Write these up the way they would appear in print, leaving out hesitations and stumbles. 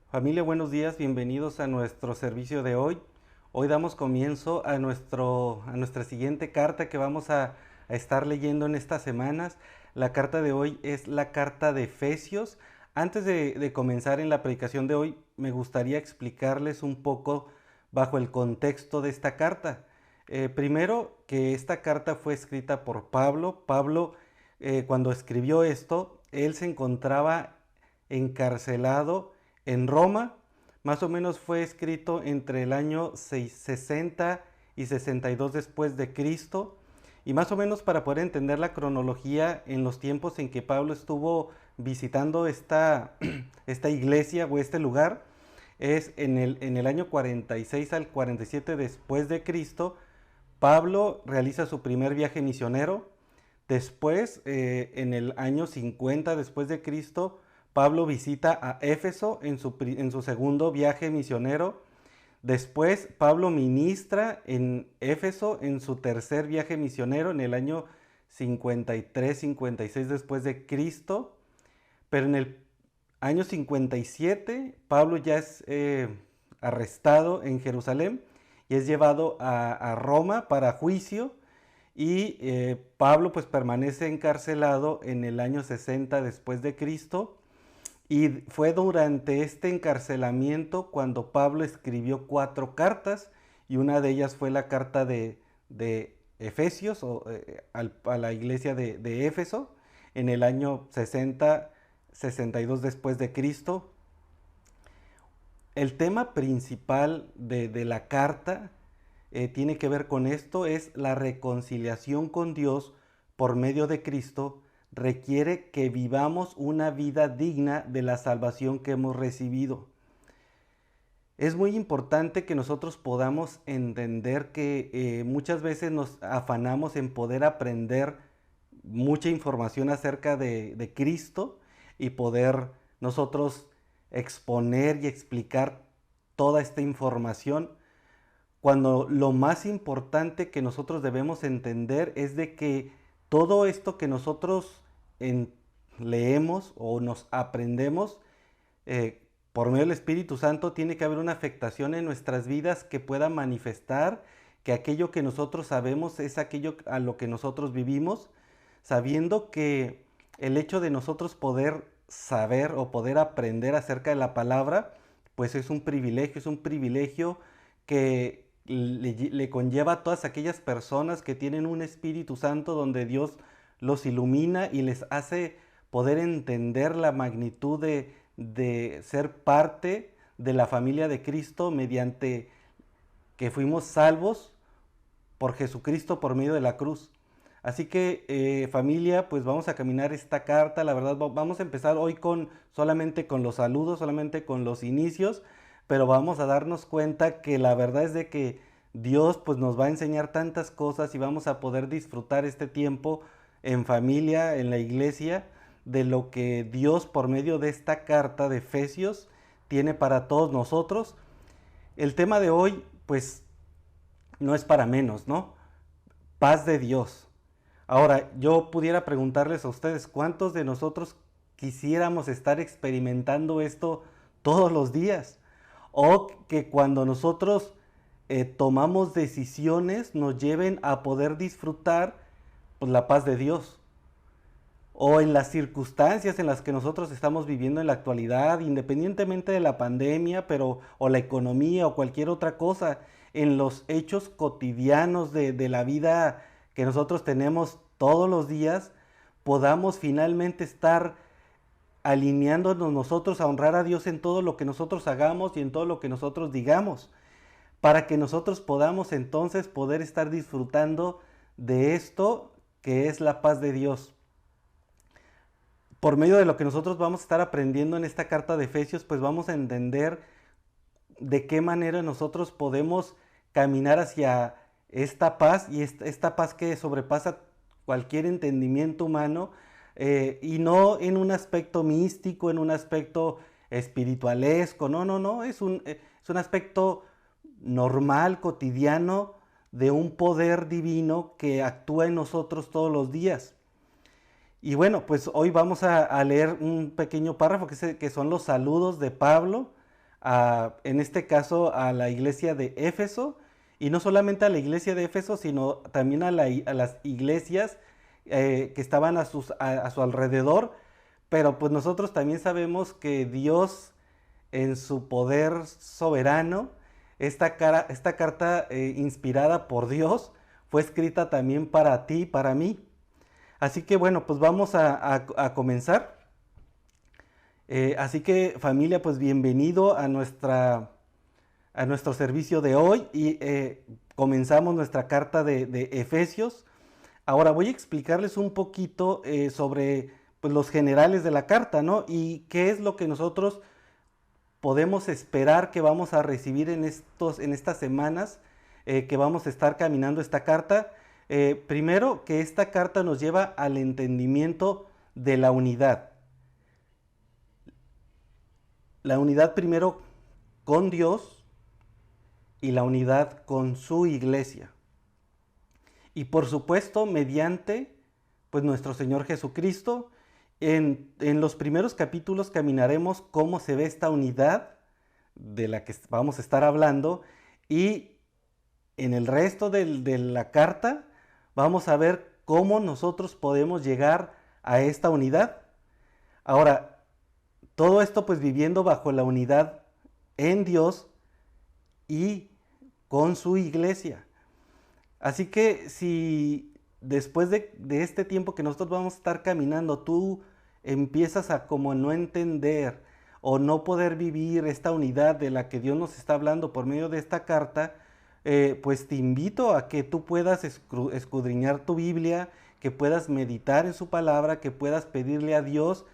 Familia, buenos días, bienvenidos a nuestro servicio de hoy. Hoy damos comienzo a nuestra siguiente carta que vamos a estar leyendo en estas semanas. La carta de hoy es la carta de Efesios. Antes de comenzar en la predicación de hoy, me gustaría explicarles un poco bajo el contexto de esta carta. Primero, que esta carta fue escrita por Pablo. Pablo, cuando escribió esto, él se encontraba encarcelado en Roma. Más o menos fue escrito entre el año 60 y 62 después de Cristo. Y más o menos para poder entender la cronología en los tiempos en que Pablo estuvo visitando esta iglesia o este lugar, es en el año 46 al 47 después de Cristo. Pablo realiza su primer viaje misionero. Después, en el año 50 después de Cristo, Pablo visita a Éfeso en su segundo viaje misionero. Después, Pablo ministra en Éfeso en su tercer viaje misionero en el año 53-56 después de Cristo. Pero en el año 57, Pablo ya es arrestado en Jerusalén y es llevado a Roma para juicio. Y Pablo pues permanece encarcelado en el año 60 después de Cristo. Y fue durante este encarcelamiento cuando Pablo escribió 4 cartas, y una de ellas fue la carta de Efesios, a la iglesia de Éfeso, en el año 60-62 después de Cristo. El tema principal de la carta tiene que ver con esto, es la reconciliación con Dios por medio de Cristo requiere que vivamos una vida digna de la salvación que hemos recibido. Es muy importante que nosotros podamos entender que muchas veces nos afanamos en poder aprender mucha información acerca de Cristo y poder nosotros exponer y explicar toda esta información, cuando lo más importante que nosotros debemos entender es de que todo esto que nosotros en, leemos o nos aprendemos por medio del Espíritu Santo, tiene que haber una afectación en nuestras vidas que pueda manifestar que aquello que nosotros sabemos es aquello a lo que nosotros vivimos, sabiendo que el hecho de nosotros poder saber o poder aprender acerca de la palabra, pues es un privilegio que le conlleva a todas aquellas personas que tienen un Espíritu Santo donde Dios los ilumina y les hace poder entender la magnitud de ser parte de la familia de Cristo mediante que fuimos salvos por Jesucristo por medio de la cruz. Así que familia, pues vamos a caminar esta carta. La verdad, vamos a empezar hoy solamente con los saludos, solamente con los inicios, pero vamos a darnos cuenta que la verdad es de que Dios pues nos va a enseñar tantas cosas y vamos a poder disfrutar este tiempo en familia, en la iglesia, de lo que Dios por medio de esta carta de Efesios tiene para todos nosotros. El tema de hoy pues no es para menos, ¿no? Paz de Dios. Ahora, yo pudiera preguntarles a ustedes, ¿cuántos de nosotros quisiéramos estar experimentando esto todos los días? O que cuando nosotros tomamos decisiones nos lleven a poder disfrutar pues, la paz de Dios. O en las circunstancias en las que nosotros estamos viviendo en la actualidad, independientemente de la pandemia, o la economía o cualquier otra cosa, en los hechos cotidianos de la vida que nosotros tenemos todos los días, podamos finalmente estar alineándonos nosotros a honrar a Dios en todo lo que nosotros hagamos y en todo lo que nosotros digamos, para que nosotros podamos entonces poder estar disfrutando de esto que es la paz de Dios. Por medio de lo que nosotros vamos a estar aprendiendo en esta carta de Efesios, pues vamos a entender de qué manera nosotros podemos caminar hacia esta paz, y esta paz que sobrepasa cualquier entendimiento humano, y no en un aspecto místico, en un aspecto espiritualesco, no, no, no, es un aspecto normal, cotidiano, de un poder divino que actúa en nosotros todos los días. Y bueno, pues hoy vamos a leer un pequeño párrafo que son los saludos de Pablo en este caso a la iglesia de Éfeso, y no solamente a la iglesia de Éfeso, sino también a las iglesias que estaban a su alrededor, pero pues nosotros también sabemos que Dios en su poder soberano, esta carta inspirada por Dios fue escrita también para ti y para mí. Así que bueno, pues vamos a comenzar. Así que familia, pues bienvenido a nuestro servicio de hoy y comenzamos nuestra carta de Efesios. Ahora voy a explicarles un poquito sobre pues, los generales de la carta, ¿no? Y qué es lo que nosotros podemos esperar que vamos a recibir en estas semanas que vamos a estar caminando esta carta. Primero, que esta carta nos lleva al entendimiento de la unidad. La unidad primero con Dios y la unidad con su iglesia. Y por supuesto, mediante pues, nuestro Señor Jesucristo. En los primeros capítulos caminaremos cómo se ve esta unidad de la que vamos a estar hablando, y en el resto de la carta vamos a ver cómo nosotros podemos llegar a esta unidad. Ahora, todo esto pues viviendo bajo la unidad en Dios y con su iglesia. Así que si después de este tiempo que nosotros vamos a estar caminando, tú empiezas a como no entender o no poder vivir esta unidad de la que Dios nos está hablando por medio de esta carta, pues te invito a que tú puedas escudriñar tu Biblia, que puedas meditar en su palabra, que puedas pedirle a Dios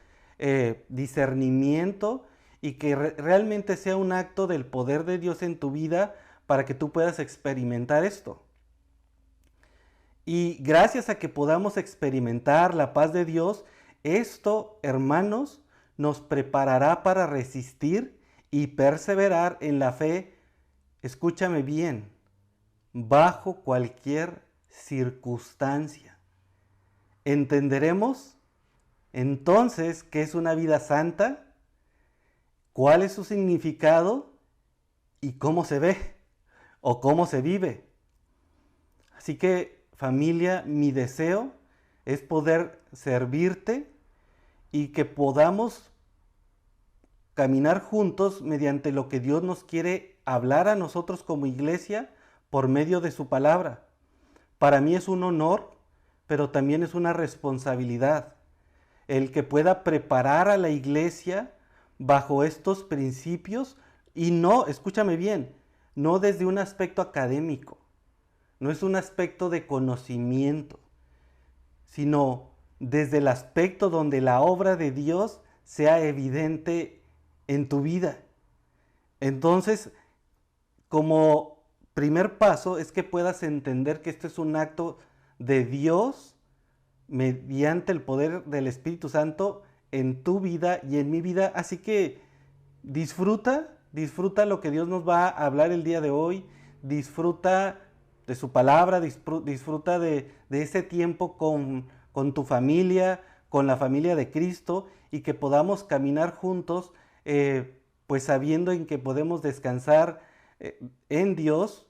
discernimiento y que realmente sea un acto del poder de Dios en tu vida para que tú puedas experimentar esto. Y gracias a que podamos experimentar la paz de Dios, esto, hermanos, nos preparará para resistir y perseverar en la fe, escúchame bien, bajo cualquier circunstancia. Entenderemos entonces qué es una vida santa, cuál es su significado y cómo se ve o cómo se vive. Así que, familia, mi deseo es poder servirte y que podamos caminar juntos mediante lo que Dios nos quiere hablar a nosotros como iglesia por medio de su palabra. Para mí es un honor, pero también es una responsabilidad el que pueda preparar a la iglesia bajo estos principios y no, escúchame bien, no desde un aspecto académico, no es un aspecto de conocimiento, sino desde el aspecto donde la obra de Dios sea evidente en tu vida. Entonces, como primer paso es que puedas entender que esto es un acto de Dios mediante el poder del Espíritu Santo en tu vida y en mi vida. Así que disfruta lo que Dios nos va a hablar el día de hoy, disfruta de su palabra, disfruta de ese tiempo con tu familia, con la familia de Cristo, y que podamos caminar juntos, pues sabiendo en que podemos descansar en Dios,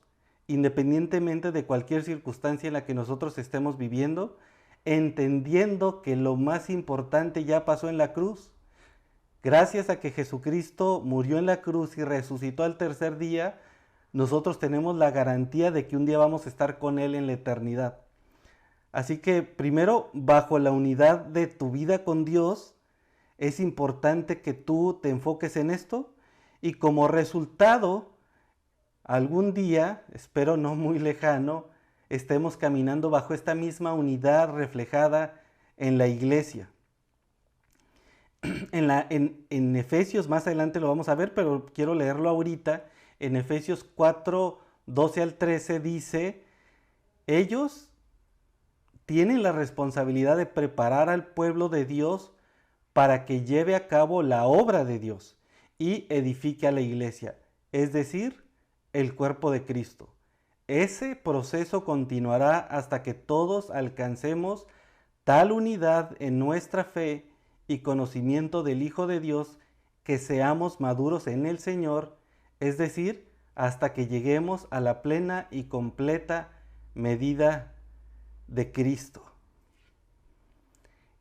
independientemente de cualquier circunstancia en la que nosotros estemos viviendo, entendiendo que lo más importante ya pasó en la cruz. Gracias a que Jesucristo murió en la cruz y resucitó al tercer día, nosotros tenemos la garantía de que un día vamos a estar con Él en la eternidad. Así que primero, bajo la unidad de tu vida con Dios, es importante que tú te enfoques en esto y como resultado, algún día, espero no muy lejano, estemos caminando bajo esta misma unidad reflejada en la iglesia. En Efesios, más adelante lo vamos a ver, pero quiero leerlo ahorita. En Efesios 4, 12 al 13 dice, ellos tienen la responsabilidad de preparar al pueblo de Dios para que lleve a cabo la obra de Dios y edifique a la iglesia, es decir, el cuerpo de Cristo. Ese proceso continuará hasta que todos alcancemos tal unidad en nuestra fe y conocimiento del Hijo de Dios que seamos maduros en el Señor, es decir, hasta que lleguemos a la plena y completa medida de Cristo.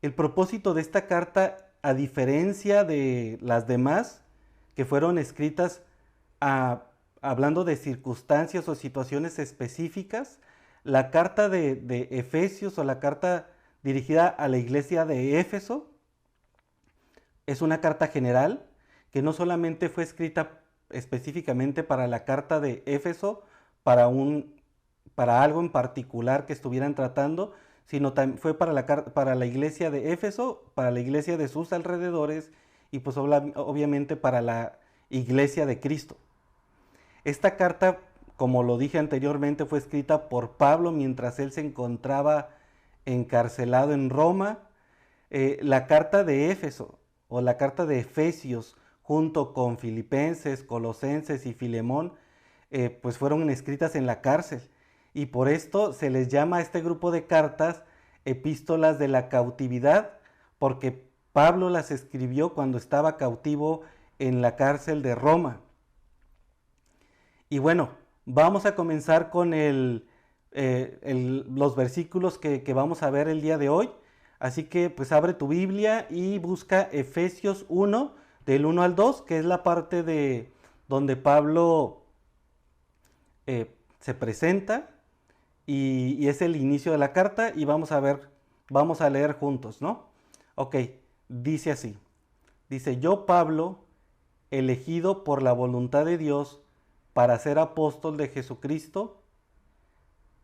El propósito de esta carta, a diferencia de las demás que fueron escritas hablando de circunstancias o situaciones específicas, la carta de Efesios o la carta dirigida a la iglesia de Éfeso es una carta general que no solamente fue escrita específicamente para la carta de Éfeso, para algo en particular que estuvieran tratando, sino también fue para la iglesia de Éfeso, para la iglesia de sus alrededores y pues obviamente para la iglesia de Cristo. Esta carta, como lo dije anteriormente, fue escrita por Pablo mientras él se encontraba encarcelado en Roma. La carta de Éfeso o la carta de Efesios, junto con Filipenses, Colosenses y Filemón, pues fueron escritas en la cárcel. Y por esto se les llama a este grupo de cartas epístolas de la cautividad, porque Pablo las escribió cuando estaba cautivo en la cárcel de Roma. Y bueno, vamos a comenzar con los versículos que vamos a ver el día de hoy. Así que pues abre tu Biblia y busca Efesios 1, del 1 al 2, que es la parte de donde Pablo se presenta y es el inicio de la carta y vamos a leer juntos, ¿no? Ok, dice así. Dice, yo Pablo, elegido por la voluntad de Dios para ser apóstol de Jesucristo,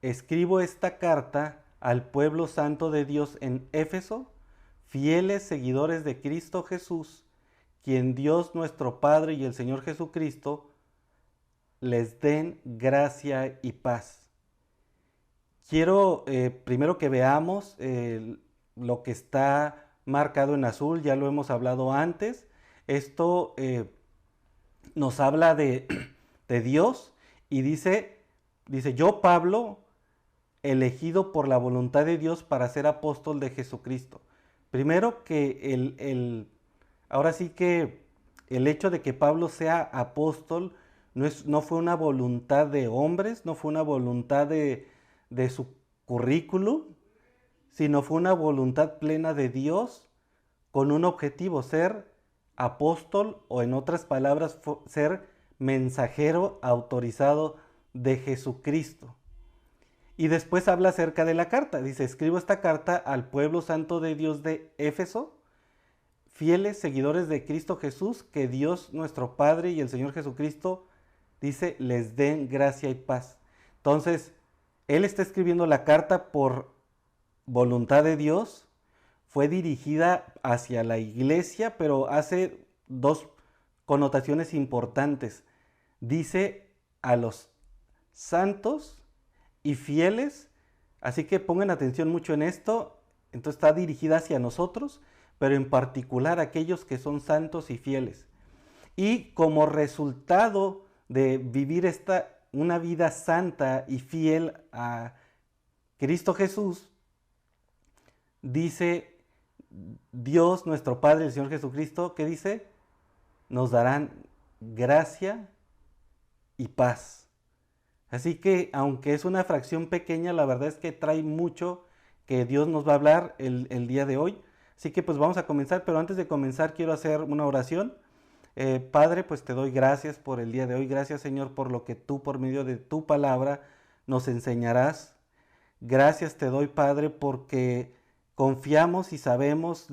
escribo esta carta al pueblo santo de Dios en Éfeso, fieles seguidores de Cristo Jesús, quien Dios nuestro Padre y el Señor Jesucristo les den gracia y paz. Quiero primero que veamos lo que está marcado en azul, ya lo hemos hablado antes. Esto nos habla de Dios y dice, yo Pablo, elegido por la voluntad de Dios para ser apóstol de Jesucristo. Primero que ahora sí que el hecho de que Pablo sea apóstol no fue una voluntad de hombres, no fue una voluntad de su currículum, sino fue una voluntad plena de Dios con un objetivo, ser apóstol o en otras palabras, ser mensajero autorizado de Jesucristo. Y después habla acerca de la carta. Dice, escribo esta carta al pueblo santo de Dios de Éfeso, fieles seguidores de Cristo Jesús, que Dios nuestro Padre y el Señor Jesucristo, dice, les den gracia y paz. Entonces, él está escribiendo la carta por voluntad de Dios, fue dirigida hacia la iglesia, pero hace dos connotaciones importantes. Dice a los santos y fieles, así que pongan atención mucho en esto. Entonces está dirigida hacia nosotros, pero en particular a aquellos que son santos y fieles. Y como resultado de vivir una vida santa y fiel a Cristo Jesús, dice Dios nuestro Padre, el Señor Jesucristo, que dice, nos darán gracia y paz. Así que aunque es una fracción pequeña, la verdad es que trae mucho que Dios nos va a hablar el día de hoy. Así que pues vamos a comenzar, pero antes de comenzar quiero hacer una oración. Padre, pues te doy gracias por el día de hoy. Gracias, Señor, por lo que tú por medio de tu palabra nos enseñarás. Gracias te doy, Padre, porque confiamos y sabemos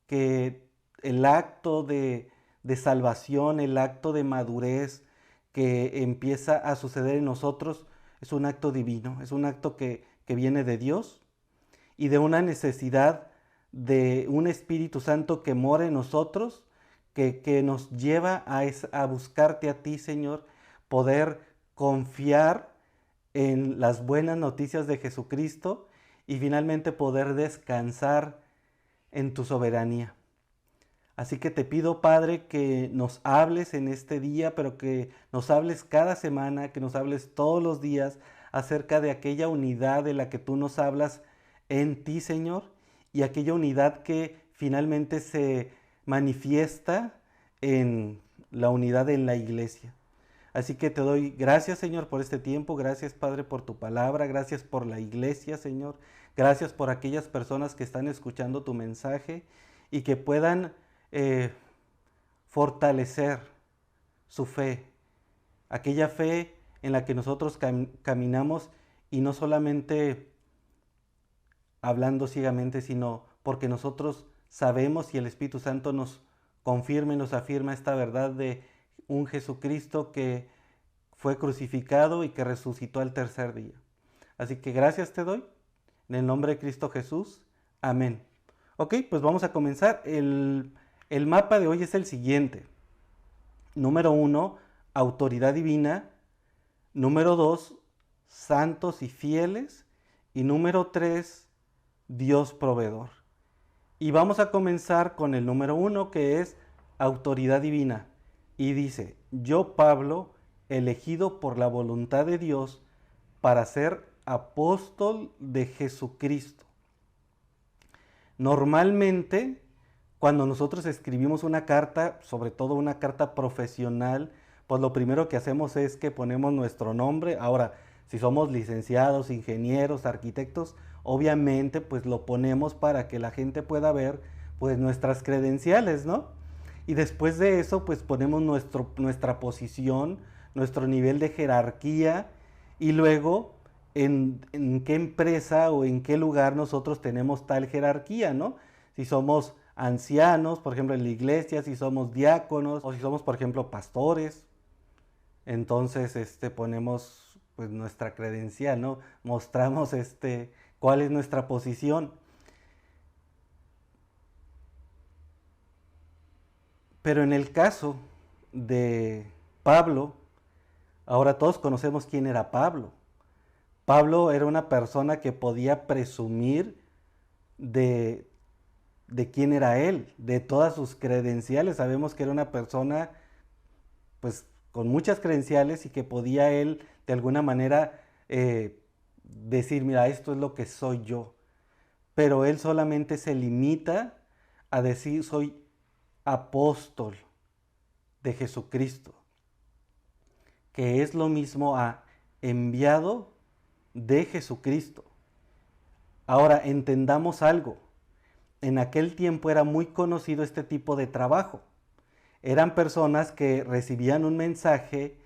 que el acto de salvación, el acto de madurez que empieza a suceder en nosotros es un acto divino, es un acto que viene de Dios y de una necesidad de un Espíritu Santo que mora en nosotros, que nos lleva a buscarte a ti, Señor, poder confiar en las buenas noticias de Jesucristo y finalmente poder descansar en tu soberanía. Así que te pido, Padre, que nos hables en este día, pero que nos hables cada semana, que nos hables todos los días acerca de aquella unidad de la que tú nos hablas en ti, Señor, y aquella unidad que finalmente se manifiesta en la unidad en la iglesia. Así que te doy gracias, Señor, por este tiempo. Gracias, Padre, por tu palabra. Gracias por la iglesia, Señor. Gracias por aquellas personas que están escuchando tu mensaje y que puedan fortalecer su fe. Aquella fe en la que nosotros caminamos y no solamente hablando ciegamente, sino porque nosotros sabemos y el Espíritu Santo nos confirma y nos afirma esta verdad de un Jesucristo que fue crucificado y que resucitó al tercer día. Así que gracias te doy, en el nombre de Cristo Jesús. Amén. Ok, pues vamos a comenzar. El mapa de hoy es el siguiente. Número 1, autoridad divina. Número 2, santos y fieles. Y número 3, Dios proveedor. Y vamos a comenzar con el número 1, que es autoridad divina. Y dice, yo Pablo, elegido por la voluntad de Dios para ser apóstol de Jesucristo. Normalmente, cuando nosotros escribimos una carta, sobre todo una carta profesional, pues lo primero que hacemos es que ponemos nuestro nombre. Ahora, si somos licenciados, ingenieros, arquitectos, obviamente pues lo ponemos para que la gente pueda ver pues nuestras credenciales, ¿no? Y después de eso pues ponemos nuestra posición, nuestro nivel de jerarquía y luego en qué empresa o en qué lugar nosotros tenemos tal jerarquía, ¿no? Si somos ancianos, por ejemplo en la iglesia, si somos diáconos o si somos por ejemplo pastores, entonces ponemos pues nuestra credencial, ¿no? Mostramos cuál es nuestra posición. Pero en el caso de Pablo, ahora todos conocemos quién era Pablo. Pablo era una persona que podía presumir de quién era él, de todas sus credenciales. Sabemos que era una persona pues con muchas credenciales y que podía él de alguna manera decir, mira, esto es lo que soy yo. Pero él solamente se limita a decir, soy apóstol de Jesucristo, que es lo mismo a enviado de Jesucristo. Ahora, entendamos algo. En aquel tiempo era muy conocido este tipo de trabajo. Eran personas que recibían un mensaje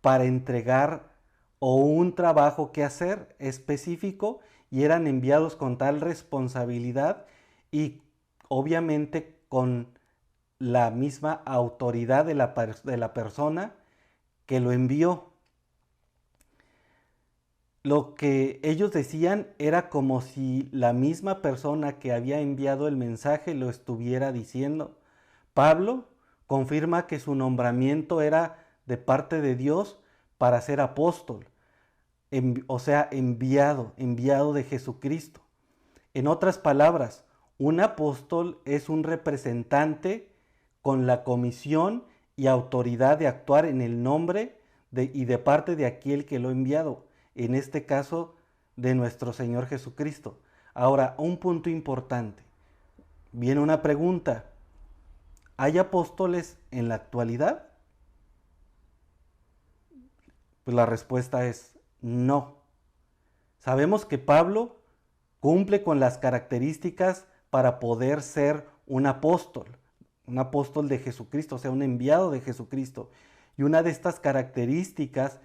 para entregar o un trabajo que hacer específico y eran enviados con tal responsabilidad y obviamente con la misma autoridad de la persona que lo envió. Lo que ellos decían era como si la misma persona que había enviado el mensaje lo estuviera diciendo. Pablo confirma que su nombramiento era de parte de Dios para ser apóstol, o sea, enviado de Jesucristo. En otras palabras, un apóstol es un representante con la comisión y autoridad de actuar en el nombre y de parte de aquel que lo ha enviado, en este caso de nuestro Señor Jesucristo. Ahora, un punto importante. Viene una pregunta. ¿Hay apóstoles en la actualidad? Pues la respuesta es no. Sabemos que Pablo cumple con las características para poder ser un apóstol de Jesucristo, o sea, un enviado de Jesucristo. Y una de estas características,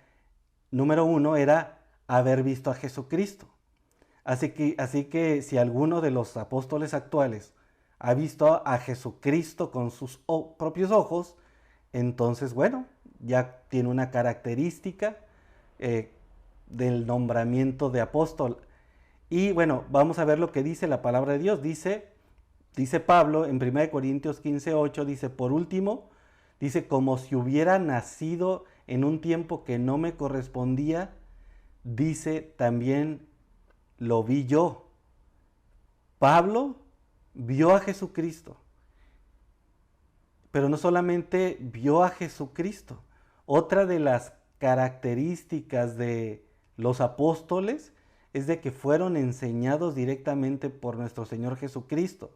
número 1, era haber visto a Jesucristo. Así que si alguno de los apóstoles actuales ha visto a Jesucristo con sus propios ojos, entonces, bueno, ya tiene una característica del nombramiento de apóstol. Y bueno, vamos a ver lo que dice la palabra de Dios. Dice Pablo en 1 Corintios 15:8, dice, por último, dice, como si hubiera nacido en un tiempo que no me correspondía, dice, también lo vi yo. Pablo vio a Jesucristo, pero no solamente vio a Jesucristo. Otra de las características de los apóstoles es de que fueron enseñados directamente por nuestro Señor Jesucristo.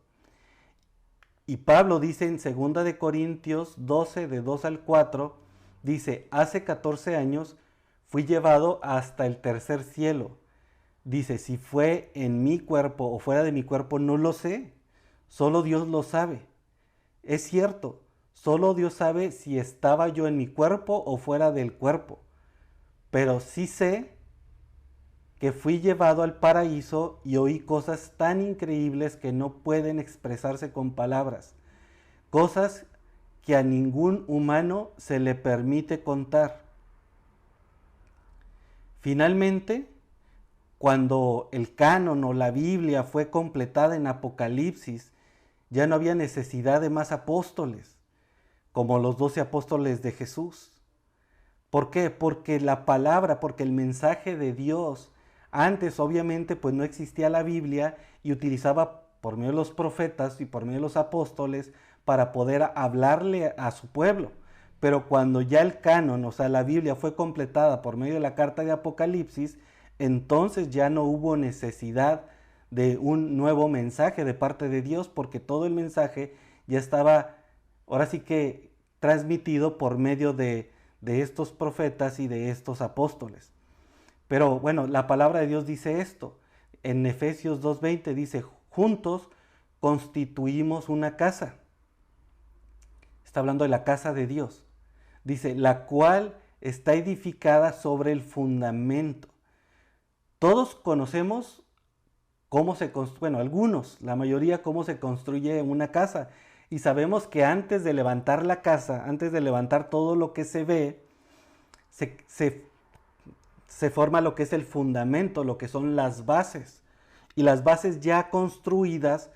Y Pablo dice en 2 de Corintios 12, de 2 al 4, dice, hace 14 años fui llevado hasta el tercer cielo. Dice, si fue en mi cuerpo o fuera de mi cuerpo, no lo sé. Solo Dios lo sabe. Es cierto, solo Dios sabe si estaba yo en mi cuerpo o fuera del cuerpo. Pero sí sé que fui llevado al paraíso y oí cosas tan increíbles que no pueden expresarse con palabras. Cosas que a ningún humano se le permite contar. Finalmente, cuando el canon o la Biblia fue completada en Apocalipsis, ya no había necesidad de más apóstoles, como los 12 apóstoles de Jesús. ¿Por qué? Porque la palabra, porque el mensaje de Dios, antes obviamente pues no existía la Biblia y utilizaba por medio de los profetas y por medio de los apóstoles para poder hablarle a su pueblo. Pero cuando ya el canon, o sea, la Biblia fue completada por medio de la carta de Apocalipsis, entonces ya no hubo necesidad de un nuevo mensaje de parte de Dios, porque todo el mensaje ya estaba, ahora sí que transmitido por medio de estos profetas y de estos apóstoles. Pero bueno, la palabra de Dios dice esto. En Efesios 2:20 dice, juntos constituimos una casa. Está hablando de la casa de Dios. Dice, la cual está edificada sobre el fundamento. Todos conocemos cómo se construye, bueno, algunos, la mayoría, cómo se construye una casa. Y sabemos que antes de levantar la casa, antes de levantar todo lo que se ve, se forma lo que es el fundamento, lo que son las bases. Y las bases ya construidas,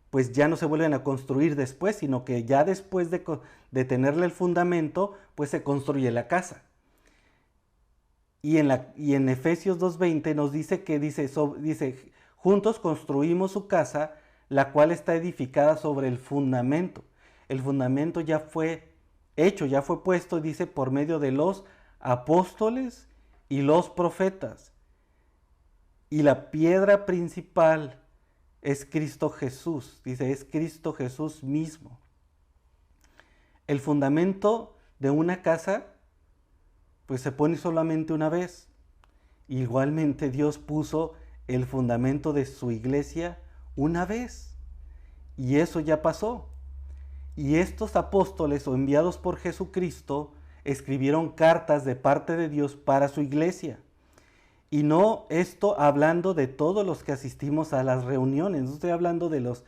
pues ya no se vuelven a construir después, sino que ya después de tenerle el fundamento, pues se construye la casa. Y en Efesios 2:20 nos dice que dice, juntos construimos su casa, la cual está edificada sobre el fundamento. El fundamento ya fue hecho, ya fue puesto, dice, por medio de los apóstoles y los profetas. Y la piedra principal es Cristo Jesús, dice, es Cristo Jesús mismo. El fundamento de una casa, pues se pone solamente una vez. Igualmente Dios puso el fundamento de su iglesia una vez. Y eso ya pasó. Y estos apóstoles o enviados por Jesucristo escribieron cartas de parte de Dios para su iglesia. Y no esto hablando de todos los que asistimos a las reuniones, no estoy hablando de los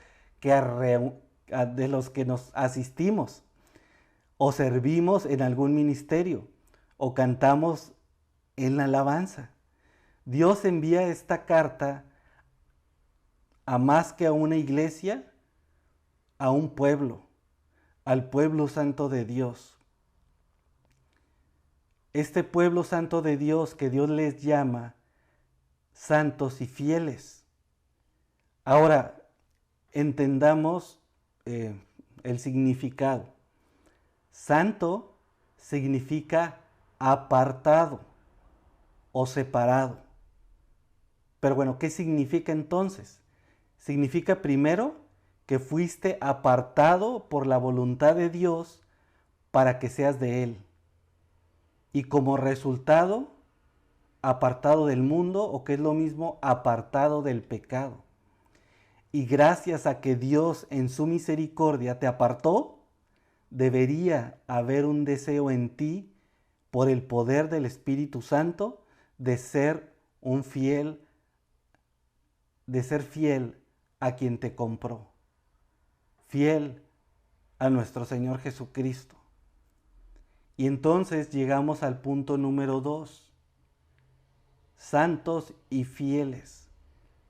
que nos asistimos o servimos en algún ministerio o cantamos en la alabanza. Dios envía esta carta a más que a una iglesia, a un pueblo, al pueblo santo de Dios. Este pueblo santo de Dios que Dios les llama santos y fieles. Ahora, entendamos el significado. Santo significa apartado o separado. Pero bueno, ¿qué significa entonces? Significa primero que fuiste apartado por la voluntad de Dios para que seas de Él. Y como resultado, apartado del mundo, o que es lo mismo, apartado del pecado. Y gracias a que Dios en su misericordia te apartó, debería haber un deseo en ti, por el poder del Espíritu Santo, de ser fiel a quien te compró, fiel a nuestro Señor Jesucristo. Y entonces llegamos al punto número 2, santos y fieles.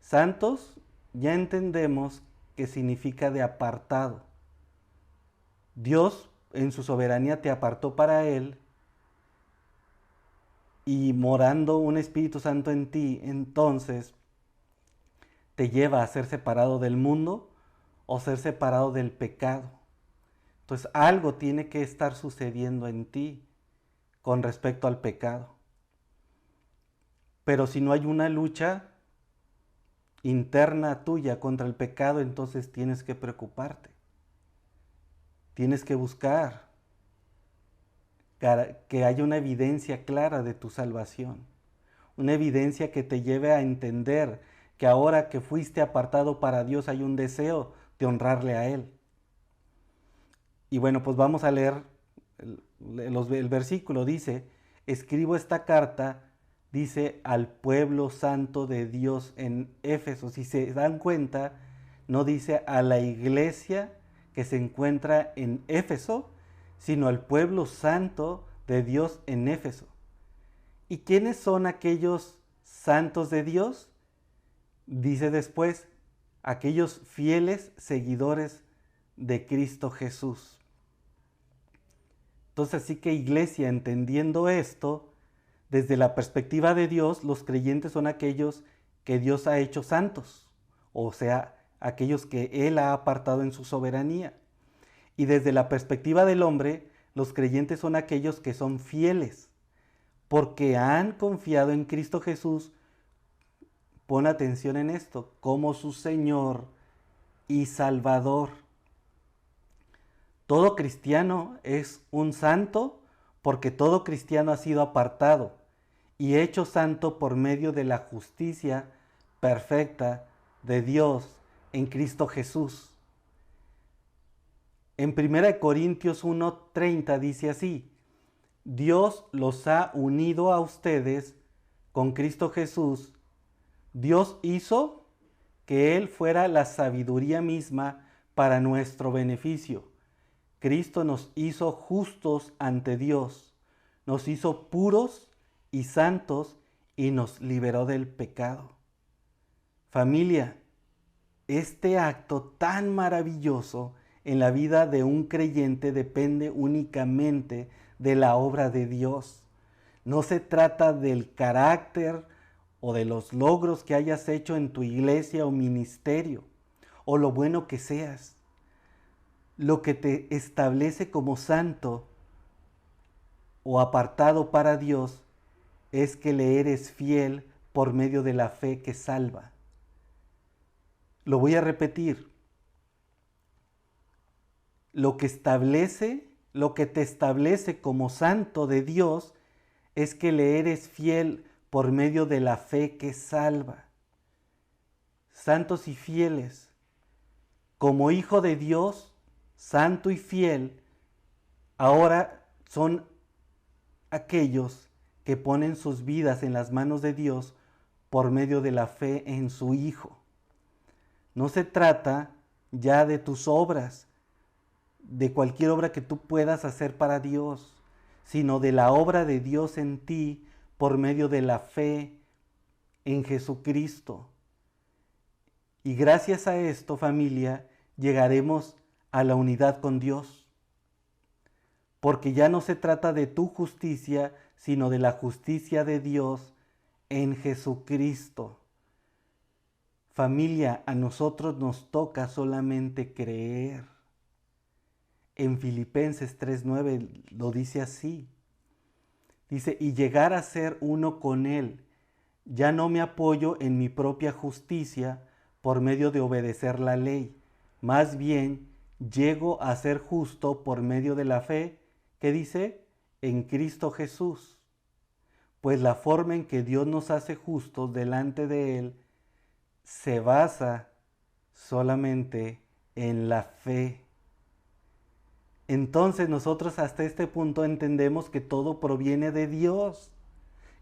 Santos ya entendemos que significa de apartado. Dios en su soberanía te apartó para Él, y morando un Espíritu Santo en ti, entonces te lleva a ser separado del mundo o ser separado del pecado. Entonces algo tiene que estar sucediendo en ti con respecto al pecado. Pero si no hay una lucha interna tuya contra el pecado, entonces tienes que preocuparte. tienes que buscar que haya una evidencia clara de tu salvación, una evidencia que te lleve a entender que ahora que fuiste apartado para Dios hay un deseo de honrarle a Él. Y bueno, pues vamos a leer el versículo. Dice, escribo esta carta, dice, al pueblo santo de Dios en Éfeso. Si se dan cuenta, no dice a la iglesia que se encuentra en Éfeso, sino al pueblo santo de Dios en Éfeso. ¿Y quiénes son aquellos santos de Dios? Dice después, aquellos fieles seguidores de Cristo Jesús. Entonces, así que iglesia, entendiendo esto, desde la perspectiva de Dios, los creyentes son aquellos que Dios ha hecho santos, o sea, aquellos que Él ha apartado en su soberanía. Y desde la perspectiva del hombre, los creyentes son aquellos que son fieles, porque han confiado en Cristo Jesús, pon atención en esto, como su Señor y Salvador. Todo cristiano es un santo porque todo cristiano ha sido apartado y hecho santo por medio de la justicia perfecta de Dios en Cristo Jesús. En 1 Corintios 1:30 dice así, Dios los ha unido a ustedes con Cristo Jesús. Dios hizo que Él fuera la sabiduría misma para nuestro beneficio. Cristo nos hizo justos ante Dios, nos hizo puros y santos y nos liberó del pecado. Familia, este acto tan maravilloso en la vida de un creyente depende únicamente de la obra de Dios. No se trata del carácter o de los logros que hayas hecho en tu iglesia o ministerio, o lo bueno que seas. Lo que te establece como santo o apartado para Dios es que le eres fiel por medio de la fe que salva. Lo voy a repetir. Lo que te establece como santo de Dios es que le eres fiel por medio de la fe que salva. Santos y fieles, como hijo de Dios, santo y fiel, ahora son aquellos que ponen sus vidas en las manos de Dios por medio de la fe en su Hijo. No se trata ya de tus obras, de cualquier obra que tú puedas hacer para Dios, sino de la obra de Dios en ti por medio de la fe en Jesucristo. Y gracias a esto, familia, llegaremos a la unidad con Dios. Porque ya no se trata de tu justicia, sino de la justicia de Dios en Jesucristo. Familia, a nosotros nos toca solamente creer. En Filipenses 3:9 lo dice así. Dice, y llegar a ser uno con Él. Ya no me apoyo en mi propia justicia por medio de obedecer la ley. Más bien, llego a ser justo por medio de la fe, que dice, en Cristo Jesús. Pues la forma en que Dios nos hace justos delante de Él se basa solamente en la fe. Entonces nosotros hasta este punto entendemos que todo proviene de Dios,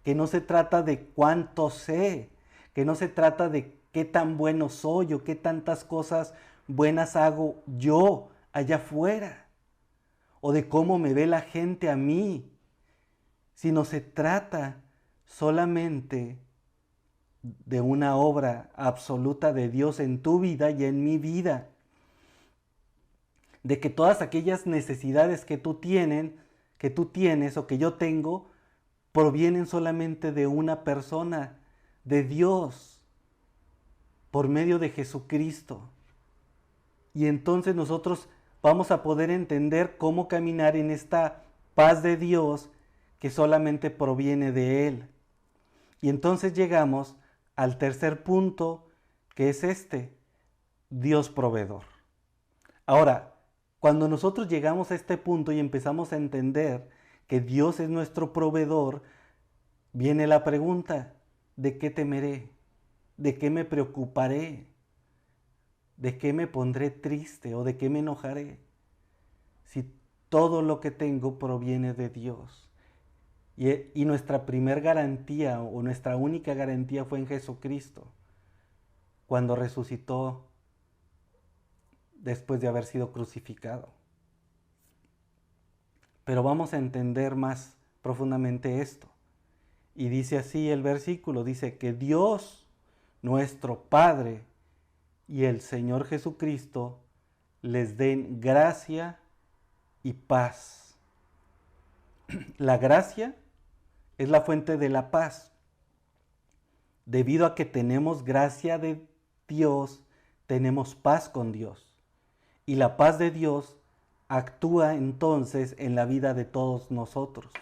que no se trata de cuánto sé, que no se trata de qué tan bueno soy o qué tantas cosas buenas hago yo allá afuera, o de cómo me ve la gente a mí, sino se trata solamente de una obra absoluta de Dios en tu vida y en mi vida. De que todas aquellas necesidades que tú tienes o que yo tengo, provienen solamente de una persona, de Dios, por medio de Jesucristo. Y entonces nosotros vamos a poder entender cómo caminar en esta paz de Dios que solamente proviene de Él. Y entonces llegamos al tercer punto, que es este, Dios proveedor. Ahora, Cuando nosotros llegamos a este punto y empezamos a entender que Dios es nuestro proveedor, viene la pregunta, ¿de qué temeré? ¿De qué me preocuparé? ¿De qué me pondré triste o de qué me enojaré? Si todo lo que tengo proviene de Dios. Y nuestra primer garantía o nuestra única garantía fue en Jesucristo, cuando resucitó después de haber sido crucificado. Pero vamos a entender más profundamente esto. Y dice así el versículo, dice que Dios, nuestro Padre, y el Señor Jesucristo les den gracia y paz. La gracia es la fuente de la paz. Debido a que tenemos gracia de Dios, tenemos paz con Dios. Y la paz de Dios actúa entonces en la vida de todos nosotros.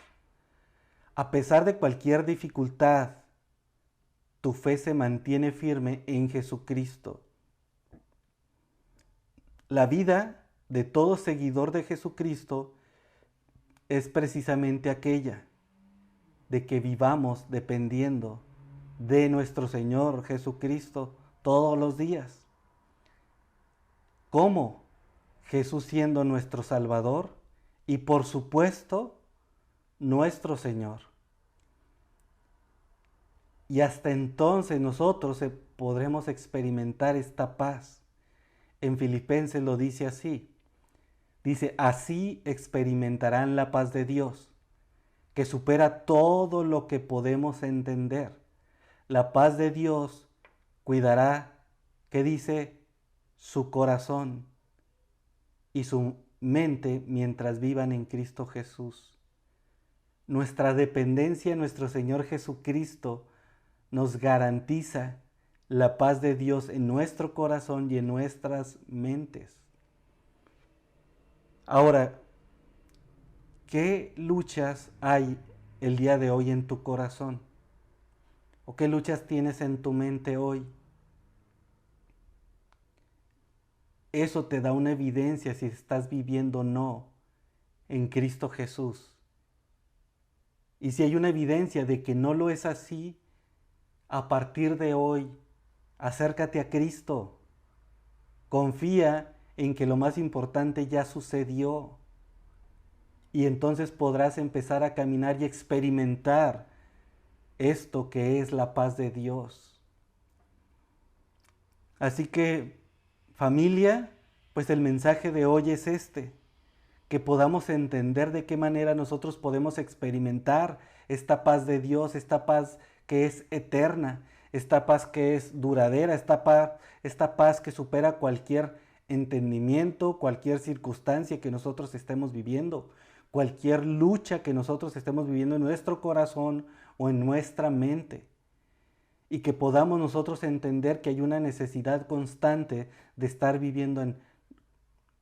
A pesar de cualquier dificultad, tu fe se mantiene firme en Jesucristo. La vida de todo seguidor de Jesucristo es precisamente aquella de que vivamos dependiendo de nuestro Señor Jesucristo todos los días. ¿Cómo? Jesús siendo nuestro Salvador y por supuesto nuestro Señor. Y hasta entonces nosotros podremos experimentar esta paz. En Filipenses lo dice así. Dice, así experimentarán la paz de Dios, que supera todo lo que podemos entender. La paz de Dios cuidará, ¿qué dice? Su corazón y su mente mientras vivan en Cristo Jesús. Nuestra dependencia en nuestro Señor Jesucristo nos garantiza la paz de Dios en nuestro corazón y en nuestras mentes. Ahora, ¿qué luchas hay el día de hoy en tu corazón? ¿O qué luchas tienes en tu mente hoy? Eso te da una evidencia si estás viviendo o no en Cristo Jesús. Y si hay una evidencia de que no lo es así, a partir de hoy, acércate a Cristo. Confía en que lo más importante ya sucedió. Y entonces podrás empezar a caminar y experimentar esto que es la paz de Dios. Así que, familia, pues el mensaje de hoy es este, que podamos entender de qué manera nosotros podemos experimentar esta paz de Dios, esta paz que es eterna, esta paz que es duradera, esta paz que supera cualquier entendimiento, cualquier circunstancia que nosotros estemos viviendo, cualquier lucha que nosotros estemos viviendo en nuestro corazón o en nuestra mente. Y que podamos nosotros entender que hay una necesidad constante de estar viviendo en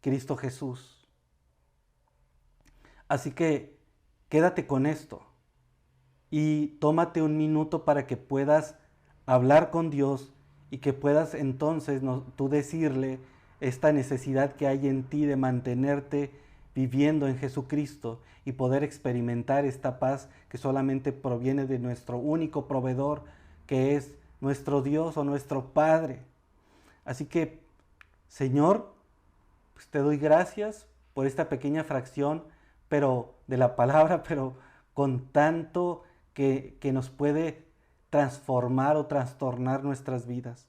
Cristo Jesús. Así que quédate con esto y tómate un minuto para que puedas hablar con Dios y que puedas entonces tú decirle esta necesidad que hay en ti de mantenerte viviendo en Jesucristo y poder experimentar esta paz que solamente proviene de nuestro único proveedor, que es nuestro Dios o nuestro Padre. Así que, Señor, pues te doy gracias por esta pequeña fracción, pero de la palabra, pero con tanto que nos puede transformar o trastornar nuestras vidas.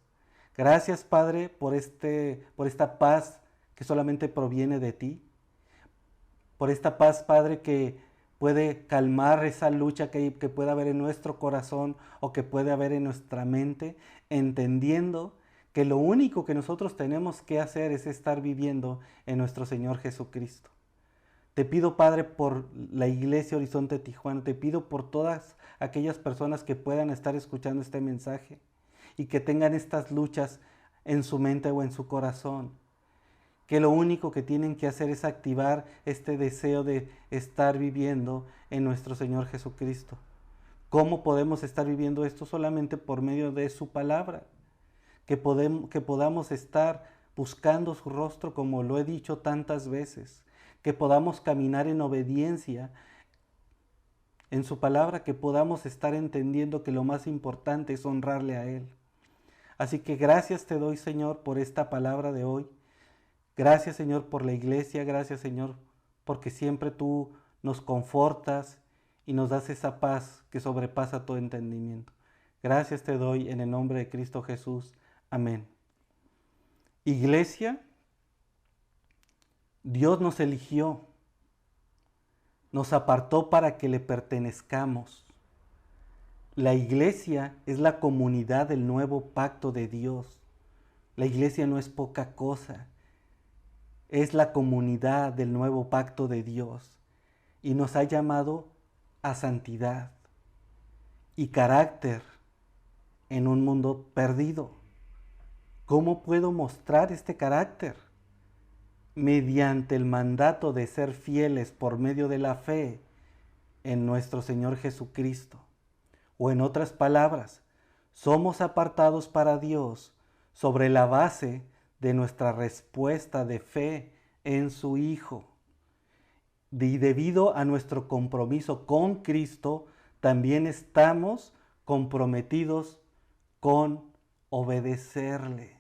Gracias, Padre, por esta paz que solamente proviene de ti. Por esta paz, Padre, que puede calmar esa lucha que puede haber en nuestro corazón o que puede haber en nuestra mente, entendiendo que lo único que nosotros tenemos que hacer es estar viviendo en nuestro Señor Jesucristo. Te pido, Padre, por la Iglesia Horizonte Tijuana, te pido por todas aquellas personas que puedan estar escuchando este mensaje y que tengan estas luchas en su mente o en su corazón, que lo único que tienen que hacer es activar este deseo de estar viviendo en nuestro Señor Jesucristo. ¿Cómo podemos estar viviendo esto? Solamente por medio de su palabra, que podamos estar buscando su rostro como lo he dicho tantas veces, que podamos caminar en obediencia en su palabra, que podamos estar entendiendo que lo más importante es honrarle a Él. Así que gracias te doy, Señor, por esta palabra de hoy. Gracias, Señor, por la iglesia. Gracias, Señor, porque siempre tú nos confortas y nos das esa paz que sobrepasa todo entendimiento. Gracias te doy en el nombre de Cristo Jesús. Amén. Iglesia, Dios nos eligió, nos apartó para que le pertenezcamos. La iglesia es la comunidad del nuevo pacto de Dios. La iglesia no es poca cosa, es la comunidad del nuevo pacto de Dios y nos ha llamado a santidad y carácter en un mundo perdido. ¿Cómo puedo mostrar este carácter? Mediante el mandato de ser fieles por medio de la fe en nuestro Señor Jesucristo. O en otras palabras, somos apartados para Dios sobre la base de nuestra respuesta de fe en su Hijo. Y debido a nuestro compromiso con Cristo, también estamos comprometidos con obedecerle.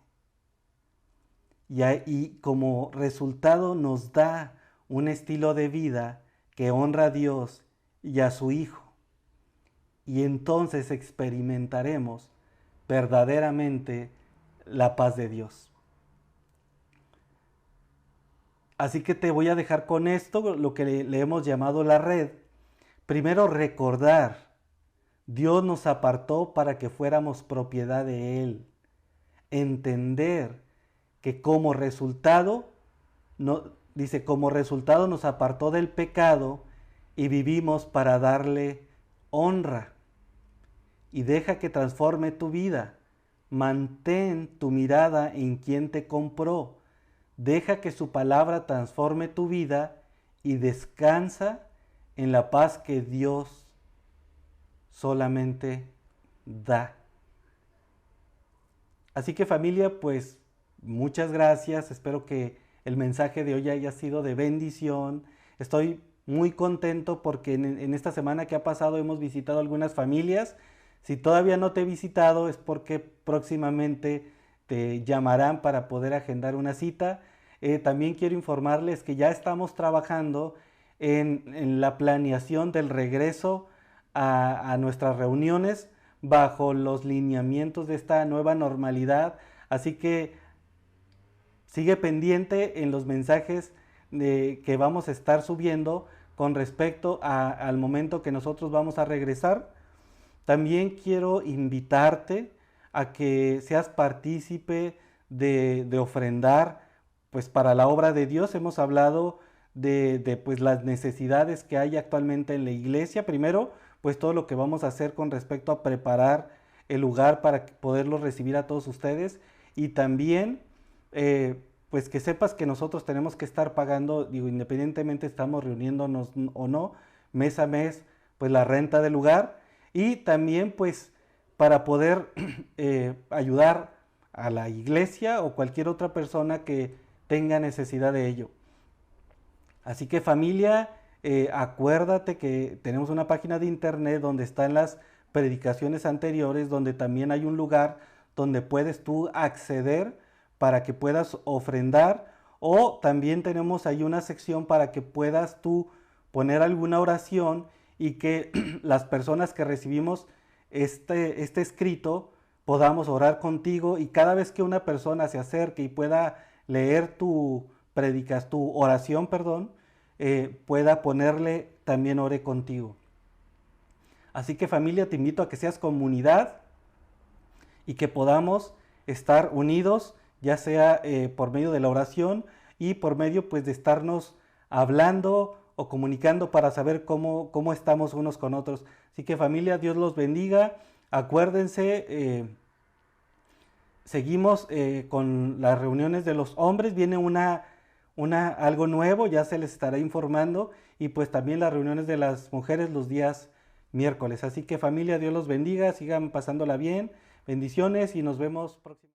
Y como resultado nos da un estilo de vida que honra a Dios y a su Hijo. Y entonces experimentaremos verdaderamente la paz de Dios. Así que te voy a dejar con esto, lo que le hemos llamado la red. Primero, recordar, Dios nos apartó para que fuéramos propiedad de Él. Entender que como resultado, como resultado nos apartó del pecado y vivimos para darle honra. Y deja que transforme tu vida. Mantén tu mirada en quien te compró. Deja que su palabra transforme tu vida y descansa en la paz que Dios solamente da. Así que familia, pues muchas gracias. Espero que el mensaje de hoy haya sido de bendición. Estoy muy contento porque en esta semana que ha pasado hemos visitado algunas familias. Si todavía no te he visitado es porque próximamente te llamarán para poder agendar una cita. También quiero informarles que ya estamos trabajando en la planeación del regreso a nuestras reuniones bajo los lineamientos de esta nueva normalidad. Así que sigue pendiente en los mensajes que vamos a estar subiendo con respecto al momento que nosotros vamos a regresar. También quiero invitarte a que seas partícipe de ofrendar pues para la obra de Dios. Hemos hablado de pues las necesidades que hay actualmente en la iglesia. Primero, pues todo lo que vamos a hacer con respecto a preparar el lugar para poderlos recibir a todos ustedes. Y también, pues que sepas que nosotros tenemos que estar pagando, digo, independientemente estamos reuniéndonos o no, mes a mes, pues la renta del lugar. Y también pues para poder ayudar a la iglesia o cualquier otra persona que tenga necesidad de ello. Así que familia, acuérdate que tenemos una página de internet donde están las predicaciones anteriores, donde también hay un lugar donde puedes tú acceder para que puedas ofrendar, o también tenemos ahí una sección para que puedas tú poner alguna oración y que las personas que recibimos este escrito podamos orar contigo, y cada vez que una persona se acerque y pueda leer tu oración, pueda ponerle también ore contigo. Así que familia, te invito a que seas comunidad y que podamos estar unidos, ya sea por medio de la oración y por medio pues de estarnos hablando o comunicando para saber cómo estamos unos con otros. Así que familia, Dios los bendiga. Acuérdense, seguimos con las reuniones de los hombres. Viene algo nuevo, ya se les estará informando. Y pues también las reuniones de las mujeres los días miércoles. Así que familia, Dios los bendiga. Sigan pasándola bien. Bendiciones y nos vemos próximamente.